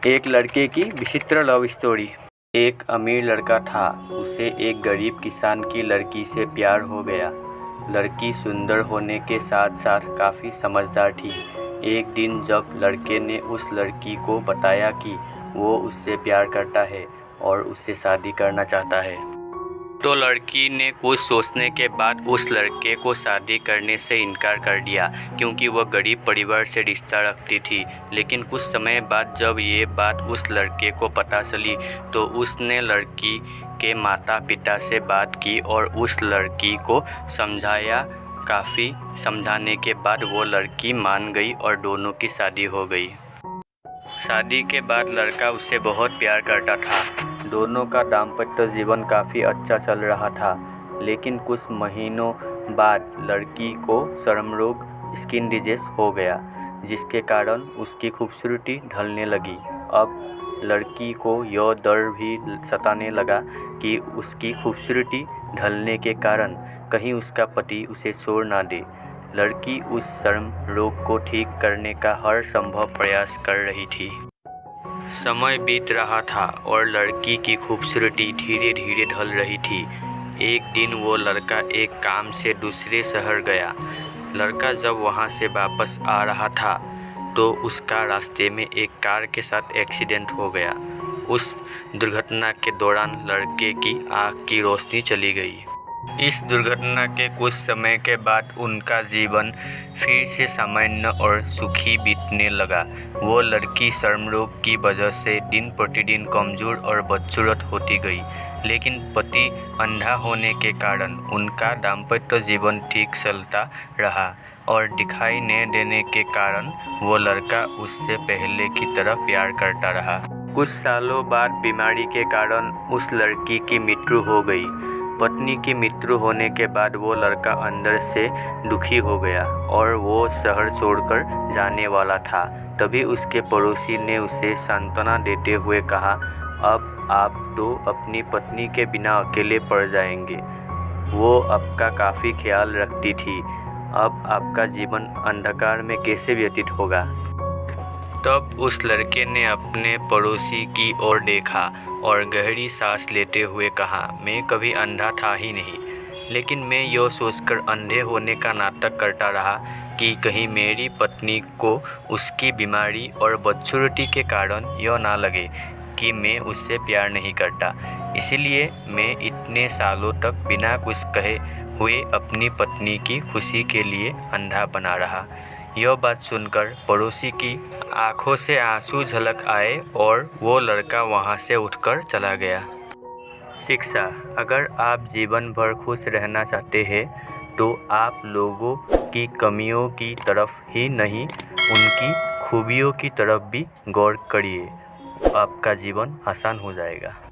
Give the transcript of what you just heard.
एक लड़के की विचित्र लव स्टोरी। एक अमीर लड़का था, उसे एक गरीब किसान की लड़की से प्यार हो गया। लड़की सुंदर होने के साथ साथ काफ़ी समझदार थी। एक दिन जब लड़के ने उस लड़की को बताया कि वो उससे प्यार करता है और उससे शादी करना चाहता है, तो लड़की ने कुछ सोचने के बाद उस लड़के को शादी करने से इनकार कर दिया, क्योंकि वह गरीब परिवार से रिश्ता रखती थी। लेकिन कुछ समय बाद जब ये बात उस लड़के को पता चली, तो उसने लड़की के माता पिता से बात की और उस लड़की को समझाया। काफ़ी समझाने के बाद वो लड़की मान गई और दोनों की शादी हो गई। शादी के बाद लड़का उससे बहुत प्यार करता था। दोनों का दाम्पत्य जीवन काफ़ी अच्छा चल रहा था। लेकिन कुछ महीनों बाद लड़की को चर्मरोग स्किन डिजीज हो गया, जिसके कारण उसकी खूबसूरती ढलने लगी। अब लड़की को यह डर भी सताने लगा कि उसकी खूबसूरती ढलने के कारण कहीं उसका पति उसे छोड़ ना दे। लड़की उस चर्म रोग को ठीक करने का हर संभव प्रयास कर रही थी। समय बीत रहा था और लड़की की खूबसूरती धीरे धीरे ढल रही थी। एक दिन वो लड़का एक काम से दूसरे शहर गया। लड़का जब वहाँ से वापस आ रहा था, तो उसका रास्ते में एक कार के साथ एक्सीडेंट हो गया। उस दुर्घटना के दौरान लड़के की आँख की रोशनी चली गई। इस दुर्घटना के कुछ समय के बाद उनका जीवन फिर से सामान्य और सुखी बीतने लगा। वो लड़की चर्मरोग की वजह से दिन प्रतिदिन कमजोर और बदसूरत होती गई, लेकिन पति अंधा होने के कारण उनका दाम्पत्य जीवन ठीक चलता रहा और दिखाई न देने के कारण वो लड़का उससे पहले की तरह प्यार करता रहा। कुछ सालों बाद बीमारी के कारण उस लड़की की मृत्यु हो गई। पत्नी की मृत्यु होने के बाद वो लड़का अंदर से दुखी हो गया और वो शहर छोड़कर जाने वाला था। तभी उसके पड़ोसी ने उसे सांत्वना देते हुए कहा, अब आप तो अपनी पत्नी के बिना अकेले पड़ जाएंगे। वो आपका काफ़ी ख्याल रखती थी। अब आपका जीवन अंधकार में कैसे व्यतीत होगा। तब उस लड़के ने अपने पड़ोसी की ओर देखा और गहरी सांस लेते हुए कहा, मैं कभी अंधा था ही नहीं, लेकिन मैं यह सोचकर अंधे होने का नाटक करता रहा कि कहीं मेरी पत्नी को उसकी बीमारी और बदसूरती के कारण यह ना लगे कि मैं उससे प्यार नहीं करता। इसीलिए मैं इतने सालों तक बिना कुछ कहे हुए अपनी पत्नी की खुशी के लिए अंधा बना रहा। यह बात सुनकर पड़ोसी की आंखों से आंसू झलक आए और वो लड़का वहाँ से उठकर चला गया। शिक्षा: अगर आप जीवन भर खुश रहना चाहते हैं, तो आप लोगों की कमियों की तरफ ही नहीं, उनकी खूबियों की तरफ भी गौर करिए। आपका जीवन आसान हो जाएगा।